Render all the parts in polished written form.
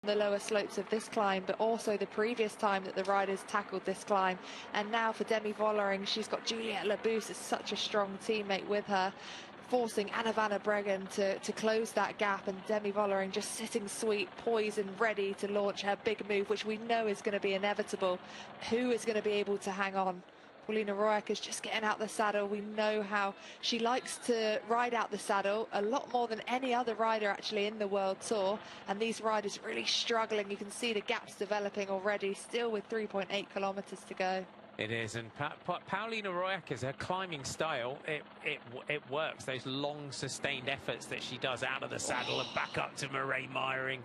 the lower slopes of this climb, but also the previous time that the riders tackled this climb. And now for Demi Vollering, she's got Juliette Labous as such a strong teammate with her, forcing Anna van der Breggen to close that gap, and Demi Vollering just sitting sweet, poised and ready to launch her big move, which we know is going to be inevitable. Who is going to be able to hang on? Paulina Royac is just getting out the saddle. We know how she likes to ride out the saddle a lot more than any other rider actually in the World Tour, and these riders really struggling. You can see the gaps developing already, still with 3.8 kilometers to go. It is, and Paulina Royac, is her climbing style, it works. Those long sustained efforts that she does out of the saddle and back up to Mireille Meiring,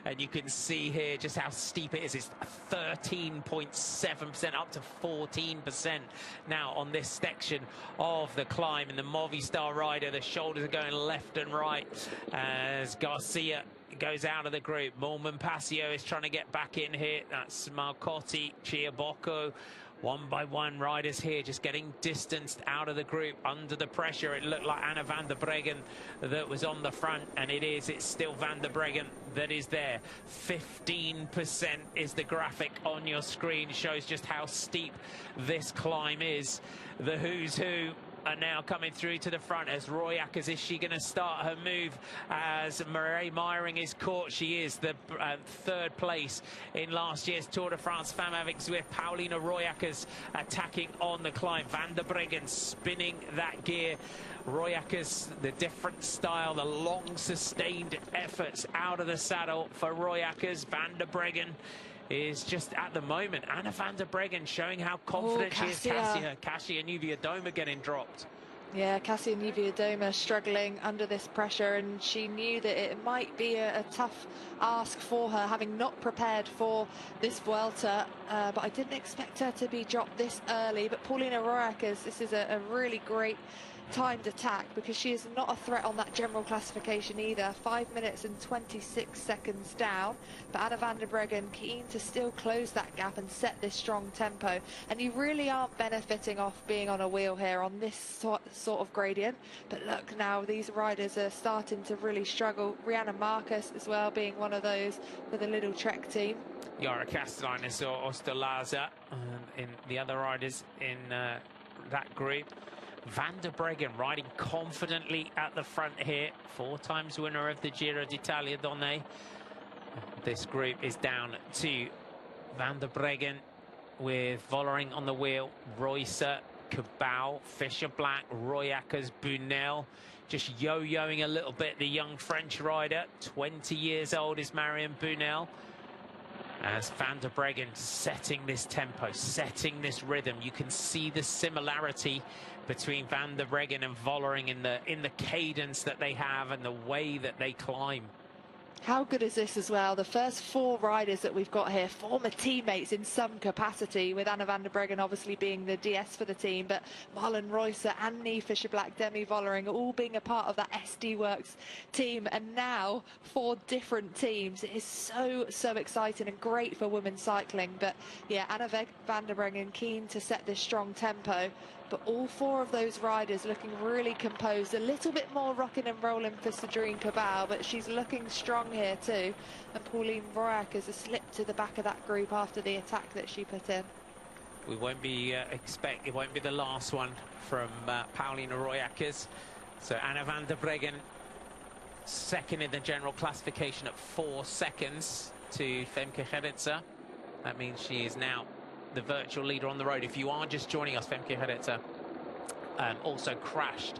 and you can see here just how steep it is. It's 13.7% up to 14% now on this section of the climb, and the Movistar rider, the shoulders are going left and right as Garcia goes out of the group. Mormon Passio is trying to get back in here. That's Marcotti, Chiabocco. One by one, riders here just getting distanced out of the group under the pressure. It looked like Anna van der Breggen that was on the front, and it's still van der Breggen that is there. 15% is the graphic on your screen, shows just how steep this climb is. The who's who are now coming through to the front as Royac, is she going to start her move as Mireille Meiring is caught? She is the third place in last year's Tour de France Femmes avec Zwift. Paulina Royac is attacking on the climb. Van der Breggen spinning that gear. Royac is the different style, the long sustained efforts out of the saddle for Royac. Van der Breggen is just at the moment, Anna van der Breggen showing how confident she is. Kasia Niewiadoma getting dropped. Yeah, Kasia Niewiadoma struggling under this pressure, and she knew that it might be a tough ask for her, having not prepared for this Vuelta, but I didn't expect her to be dropped this early. But Paulina Royac, this is a really great timed attack, because she is not a threat on that general classification either. 5 minutes and 26 seconds down, but Anna van der Breggen keen to still close that gap and set this strong tempo, and you really aren't benefiting off being on a wheel here on this sort of gradient. But look, now these riders are starting to really struggle. Rihanna Marcus as well being one of those with a little Trek team. Yara Castellanes or Ostolaza in the other riders in that group. Van der Breggen riding confidently at the front here. 4 times winner of the Giro d'Italia Donne. This group is down to Van der Breggen with Vollering on the wheel, Reusser, Cabal, Fisher Black, Royac, Bunel. Just yo-yoing a little bit, the young French rider. 20 years old is Marion Bunel. As Van der Breggen setting this tempo, setting this rhythm. You can see the similarity between Van der Breggen and Vollering in the cadence that they have and the way that they climb. How good is this as well? The first 4 riders that we've got here, former teammates in some capacity, with Anna van der Breggen obviously being the DS for the team, but Marlon Reusser, Annie Fisher-Black, Demi Vollering all being a part of that SD Works team, and now 4 different teams. It is so exciting and great for women's cycling. But yeah, Anna van der Breggen keen to set this strong tempo, but all 4 of those riders looking really composed. A little bit more rocking and rolling for Cedrine Cabal, but she's looking strong here too. And Pauline Royac has slipped to the back of that group after the attack that she put in. We won't be it won't be the last one from Paulina Royac. So Anna van der Breggen second in the general classification at 4 seconds to Femke Geritzer. That means she is now the virtual leader on the road. If you are just joining us, Femke Geritzer also crashed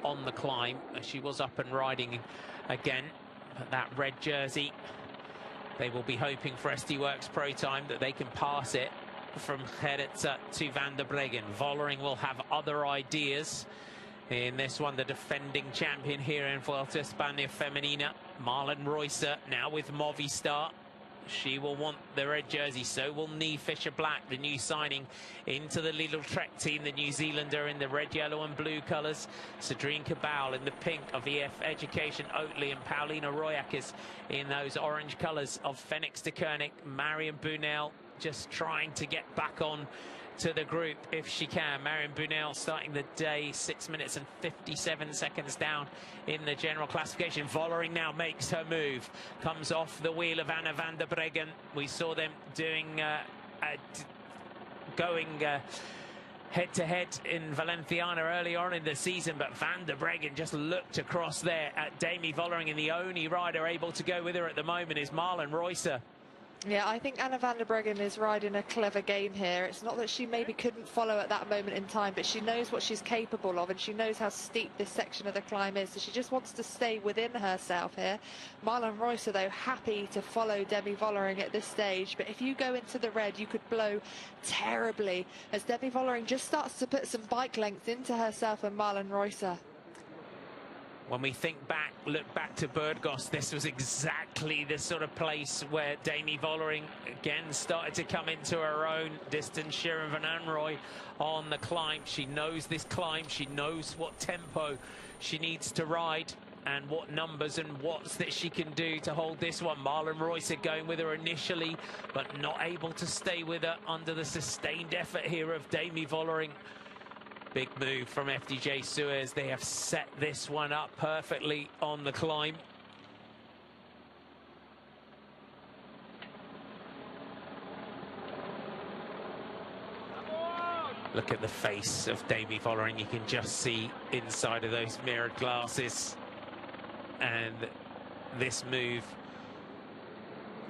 on the climb. She was up and riding again, but that red jersey, they will be hoping for SD Works Pro Time that they can pass it from Geritzer to Van der Breggen. Vollering will have other ideas in this one. The defending champion here in Vuelta España Femenina, Marlon Reusser, now with Movistar. She will want the red jersey, so will Nee Fisher-Black, the new signing into the Lidl Trek team, the New Zealander in the red, yellow and blue colours. Cedrine Cabal in the pink of EF Education Oatly, and Paulina Royac is in those orange colours of Phoenix de Koenig. Marion Bunel just trying to get back on to the group if she can. Marion Bunel starting the day 6 minutes and 57 seconds down in the general classification. Vollering now makes her move, comes off the wheel of Anna van der Breggen. We saw them doing going head-to-head in Valenciana early on in the season, but van der Breggen just looked across there at Demi Vollering, and the only rider able to go with her at the moment is Marlen Reusser. Yeah, I think Anna van der Breggen is riding a clever game here. It's not that she maybe couldn't follow at that moment in time, but she knows what she's capable of, and she knows how steep this section of the climb is, so she just wants to stay within herself here. Marlen Reusser, though, happy to follow Demi Vollering at this stage, but if you go into the red, you could blow terribly, as Demi Vollering just starts to put some bike length into herself and Marlen Reusser. When we think back, look back to Burgos, this was exactly the sort of place where Demi Vollering again started to come into her own. Distance Sharon van Anrooy on the climb. She knows this climb. She knows what tempo she needs to ride and what numbers and watts that she can do to hold this one. Marlen Reusser going with her initially, but not able to stay with her under the sustained effort here of Demi Vollering. Big move from FDJ Suez. They have set this one up perfectly on the climb. Look at the face of Demi Vollering. You can just see inside of those mirrored glasses. And this move,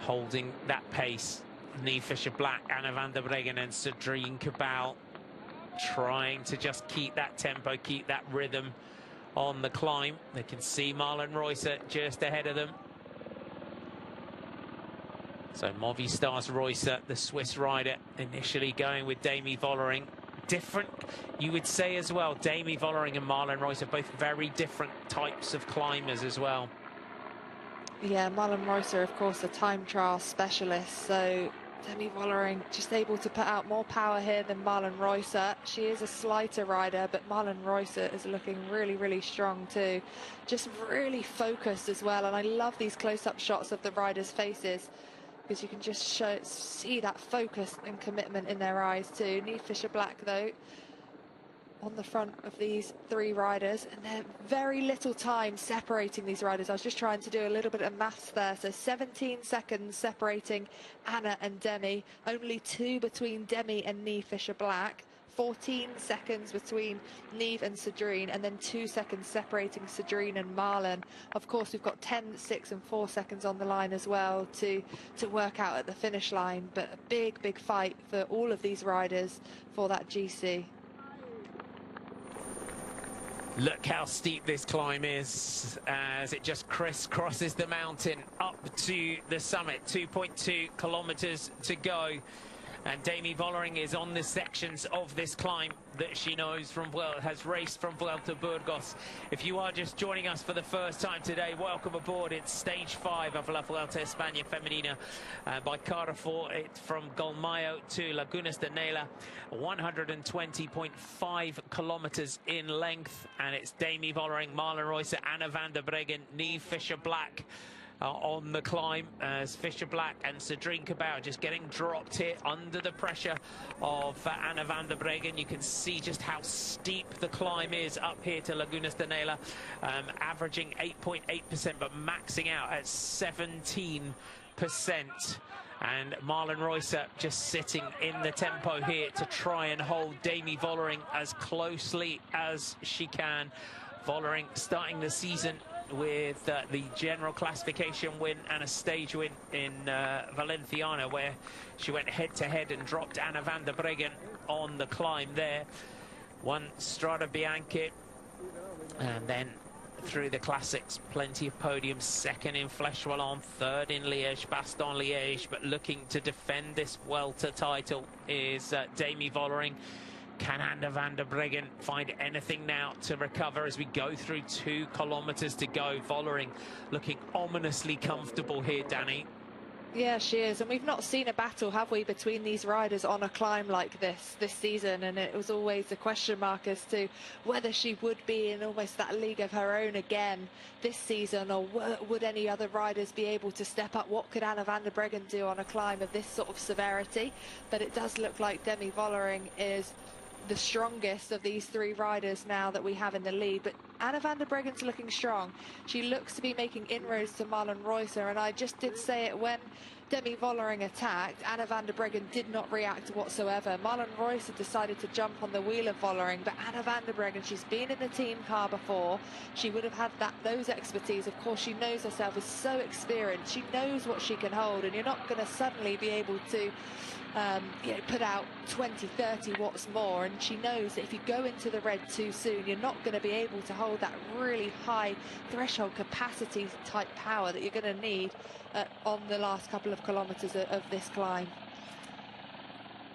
holding that pace. Niamh Fisher-Black, Anna van der Breggen and Cedrine Cabal trying to just keep that tempo, keep that rhythm on the climb. They can see Marlen Reusser just ahead of them. So Movistar's Reusser, the Swiss rider, initially going with Demi Vollering. Different, you would say as well, Demi Vollering and Marlen Reusser, both very different types of climbers as well. Yeah, Marlen Reusser, of course, a time trial specialist, so Demi Vollering just able to put out more power here than Marlen Reusser. She is a slighter rider, but Marlen Reusser is looking really, really strong too. Just really focused as well, and I love these close-up shots of the riders' faces because you can just see that focus and commitment in their eyes too. Niamh Fisher-Black, though, on the front of these three riders, and there's very little time separating these riders. I was just trying to do a little bit of maths there. So 17 seconds separating Anna and Demi, only 2 between Demi and Niamh Fisher-Black, 14 seconds between Niamh and Cedrine, and then 2 seconds separating Cedrine and Marlen. Of course, we've got 10, 6 and 4 seconds on the line as well to work out at the finish line, but a big, big fight for all of these riders for that GC. Look how steep this climb is as it just crisscrosses the mountain up to the summit. 2.2 kilometers to go. And Demi Vollering is on the sections of this climb that she knows from has raced from Vuelta Burgos. If you are just joining us for the first time today, welcome aboard. It's stage 5 of La Vuelta España Femenina by Carrefour. It's from Golmayo to Lagunas de Nela, 120.5 kilometers in length. And it's Demi Vollering, Marlen Reusser, Anna van der Breggen, Niamh Fisher-Black on the climb, as Fisher-Black and Cedrine Cabal just getting dropped here under the pressure of Anna van der Breggen. You can see just how steep the climb is up here to Lagunas de Nela, averaging 8.8%, but maxing out at 17%. And Marlen Reusser just sitting in the tempo here to try and hold Demi Vollering as closely as she can. Vollering starting the season with the general classification win and a stage win in Valenciana, where she went head-to-head and dropped Anna van der Breggen on the climb there. Won Strade Bianche, and then through the classics, plenty of podiums. Second in Flèche Wallonne, third in Liège, Bastogne-Liège, but looking to defend this Vuelta title is Demi Vollering. Can Anna van der Breggen find anything now to recover as we go through 2 kilometers to go? Vollering looking ominously comfortable here, Danny. Yeah, she is, and we've not seen a battle, have we, between these riders on a climb like this season, and it was always a question mark as to whether she would be in almost that league of her own again this season, or would any other riders be able to step up. What could Anna van der Breggen do on a climb of this sort of severity? But it does look like Demi Vollering is the strongest of these three riders now that we have in the lead. But Anna van der Breggen's looking strong. She looks to be making inroads to Marlen Reusser, and I just did say it when Demi Vollering attacked. Anna van der Breggen did not react whatsoever. Marlen Reusser decided to jump on the wheel of Vollering, but Anna van der Breggen, she's been in the team car before. She would have had those expertise. Of course, she knows herself, is so experienced. She knows what she can hold, and you're not going to suddenly be able to put out 20, 30 watts more, and she knows that if you go into the red too soon, you're not going to be able to hold that really high threshold capacity type power that you're going to need on the last couple of kilometers of this climb.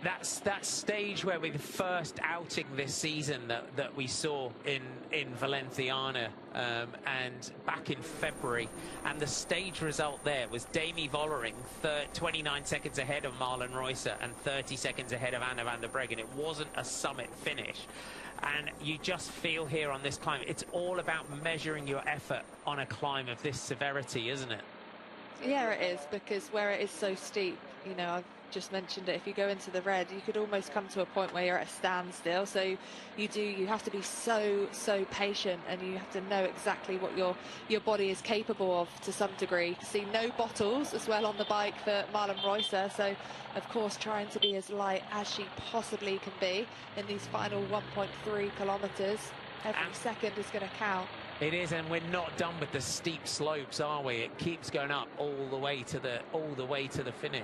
That's that stage where we the first outing this season that we saw in Valenciana and back in February, and the stage result there was Demi Vollering 29 seconds ahead of Marlen Reusser and 30 seconds ahead of Anna van der Breggen. It wasn't a summit finish, and you just feel here on this climb it's all about measuring your effort on a climb of this severity, isn't it? Yeah, it is, because where it is so steep, you know, I've just mentioned it, if you go into the red, you could almost come to a point where you're at a standstill. So you have to be so patient, and you have to know exactly what your body is capable of to some degree. See no bottles as well on the bike for Marlen Reusser, so of course trying to be as light as she possibly can be in these final 1.3 kilometers. Every second is going to count. It is, and we're not done with the steep slopes, are we? It keeps going up all the way to the finish.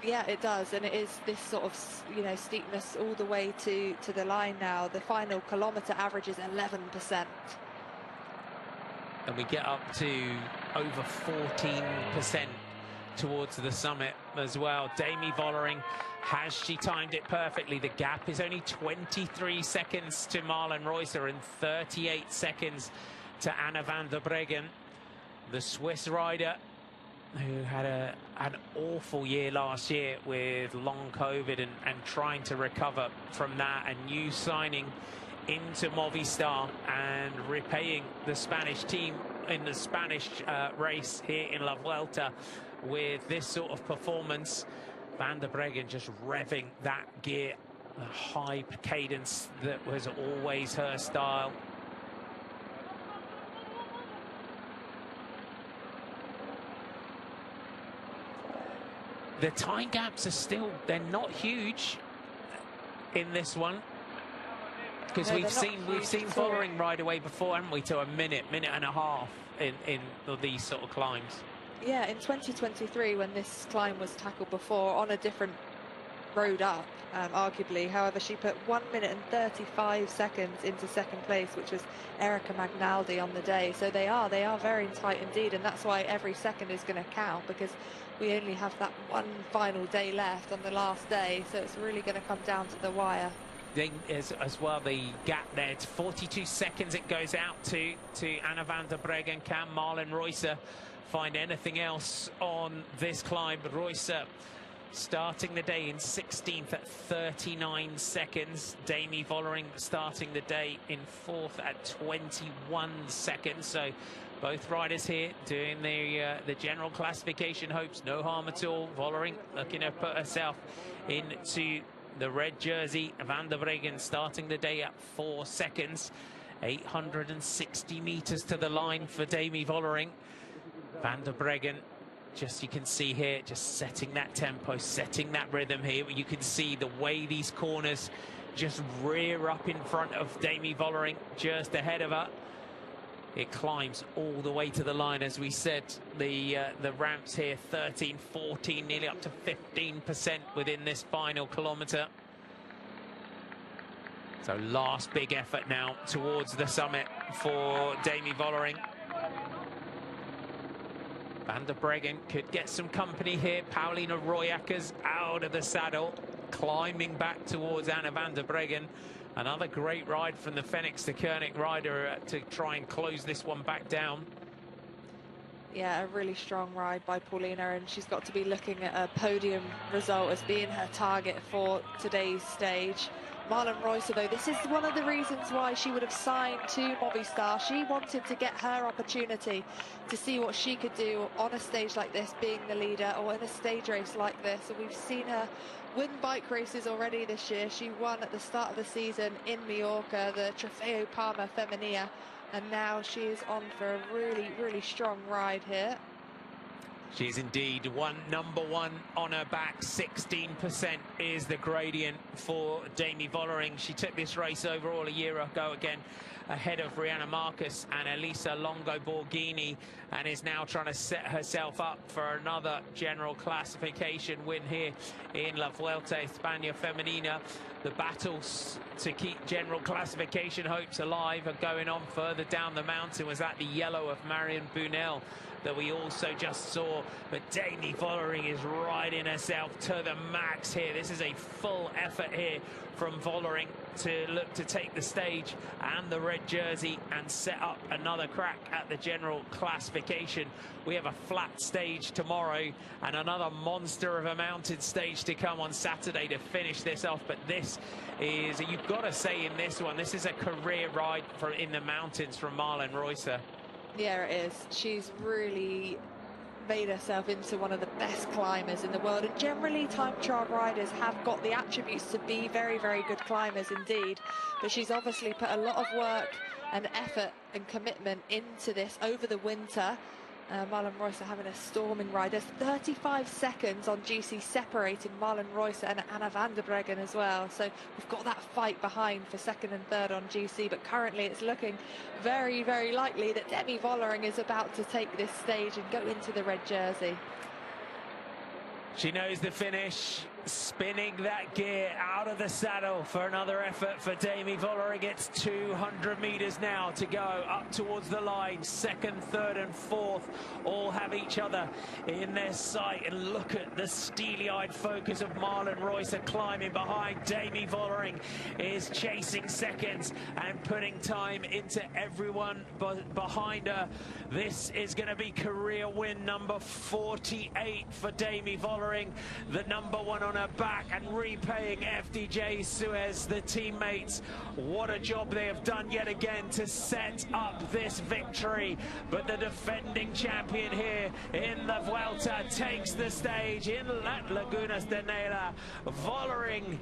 Yeah, it does, and it is this sort of, you know, steepness all the way to the line now. The final kilometre average is 11%. And we get up to over 14% towards the summit as well. Demi Vollering, has she timed it perfectly? The gap is only 23 seconds to Marlen Reusser and 38 seconds to Anna van der Breggen. The Swiss rider who had an awful year last year with long COVID and trying to recover from that. A new signing into Movistar and repaying the Spanish team in the Spanish race here in La Vuelta with this sort of performance. Van der Breggen just revving that gear, the high cadence that was always her style. The time gaps are still, they're not huge in this one, because we've seen Vollering ride away before, haven't we, to a minute and a half in these sort of climbs. Yeah, in 2023, when this climb was tackled before on a different road up, arguably. However, she put 1 minute and 35 seconds into second place, which was Erika Magnaldi on the day. So they are very tight indeed, and that's why every second is going to count, because we only have that one final day left on the last day. So it's really going to come down to the wire. As well, the gap there, it's 42 seconds it goes out to Anna van der Breggen. Can Marlen Reusser find anything else on this climb? Reusser starting the day in 16th at 39 seconds. Demi Vollering starting the day in 4th at 21 seconds. So both riders here doing the general classification hopes, no harm at all. Vollering looking to put herself into the red jersey. Van der Breggen starting the day at 4 seconds. 860 meters to the line for Demi Vollering. Van der Breggen, just you can see here, just setting that tempo, setting that rhythm here. You can see the way these corners just rear up in front of Demi Vollering, just ahead of her. It climbs all the way to the line, as we said. The ramps here, 13, 14, nearly up to 15% within this final kilometre. So last big effort now towards the summit for Demi Vollering. Van der Breggen could get some company here. Paulina Royackers out of the saddle, climbing back towards Anna van der Breggen. Another great ride from the Phoenix to Koenig rider to try and close this one back down. Yeah, a really strong ride by Paulina, and she's got to be looking at a podium result as being her target for today's stage. Marlon Reusser, though, this is one of the reasons why she would have signed to Movistar. She wanted to get her opportunity to see what she could do on a stage like this, being the leader, or in a stage race like this. And we've seen her win bike races already this year. She won at the start of the season in Mallorca, the Trofeo Palma Femenina. And now she is on for a really, really strong ride here. She's indeed number one on her back. 16% is the gradient for Demi Vollering. She took this race overall a year ago again, ahead of Rihanna Marcus and Elisa Longo Borghini, and is now trying to set herself up for another general classification win here in La Vuelta España Femenina. The battles to keep general classification hopes alive are going on further down the mountain. Was that the yellow of Marion Bunel that we also just saw? But Demi Vollering is riding herself to the max here. This is a full effort here from Vollering to look to take the stage and the red jersey and set up another crack at the general classification. We have a flat stage tomorrow and another monster of a mountain stage to come on Saturday to finish this off. But this is, you've got to say in this one, this is a career ride in the mountains from Marlon Reusser. Yeah, it is. She's really made herself into one of the best climbers in the world, and generally time trial riders have got the attributes to be very, very good climbers indeed, but she's obviously put a lot of work and effort and commitment into this over the winter. Marlon Reusser having a storming ride. There's 35 seconds on GC separating Marlon Reusser and Anna van der Breggen as well. So we've got that fight behind for second and third on GC. But currently it's looking very, very likely that Demi Vollering is about to take this stage and go into the red jersey. She knows the finish, spinning that gear out of the saddle for another effort for Demi Vollering. It's 200 meters now to go up towards the line. Second, third and fourth all have each other in their sight. And look at the steely-eyed focus of Marlon Reusser climbing behind. Demi Vollering is chasing seconds and putting time into everyone behind her. This is going to be career win number 48 for Demi Vollering, the number one on her back, and repaying FDJ Suez, the teammates. What a job they have done yet again to set up this victory. But the defending champion here in the Vuelta takes the stage in Las Lagunas de Nela. Vollering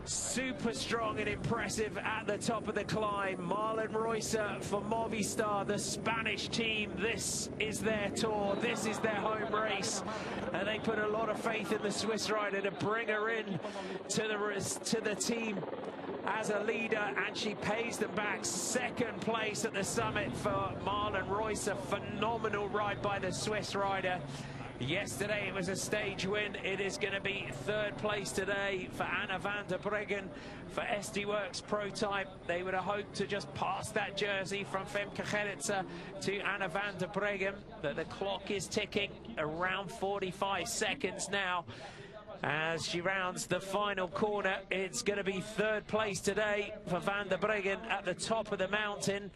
super strong and impressive at the top of the climb. Marlon Reusser for Movistar, the Spanish team. This is their tour. This is their home race. And they put a lot of faith in the Swiss rider to bring her in to the team as a leader, and she pays them back. Second place at the summit for Marlon Reusser. Phenomenal ride by the Swiss rider. Yesterday it was a stage win. It is going to be third place today for Anna van der Breggen for SD Worx Pro Type. They would have hoped to just pass that jersey from Femke Gerritsen to Anna van der Breggen, but the clock is ticking around 45 seconds now. As she rounds the final corner, it's going to be third place today for Van der Breggen at the top of the mountain.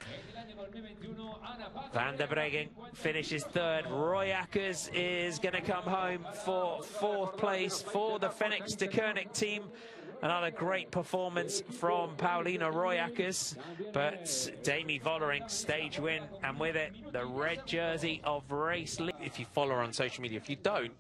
Van der Breggen finishes third. Roy Akers is going to come home for fourth place for the Phoenix de Koenig team. Another great performance from Paulina Roy Akers, but Demi Vollering stage win, and with it the red jersey of race. If you follow her on social media, if you don't,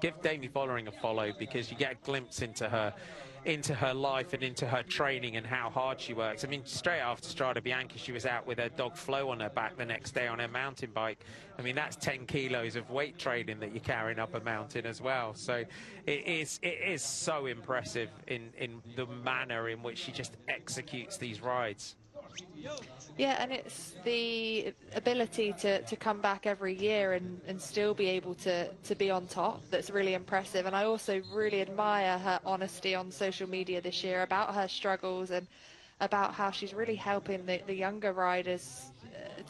give Demi Vollering a follow, because you get a glimpse into her life and into her training and how hard she works. I mean, straight after Strada Bianca, she was out with her dog Flo on her back the next day on her mountain bike. I mean, that's 10 kilos of weight training that you're carrying up a mountain as well. So it is so impressive in the manner in which she just executes these rides. Yeah, and it's the ability to come back every year and still be able to be on top that's really impressive. And I also really admire her honesty on social media this year about her struggles and about how she's really helping the younger riders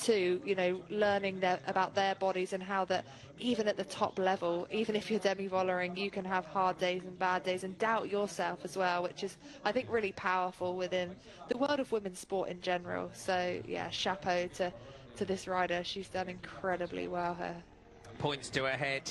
too, you know, learning about their bodies, and how that even at the top level, even if you're Demi Vollering, you can have hard days and bad days and doubt yourself as well, which is, I think, really powerful within the world of women's sport in general. So yeah, chapeau to this rider. She's done incredibly well here. points to her head.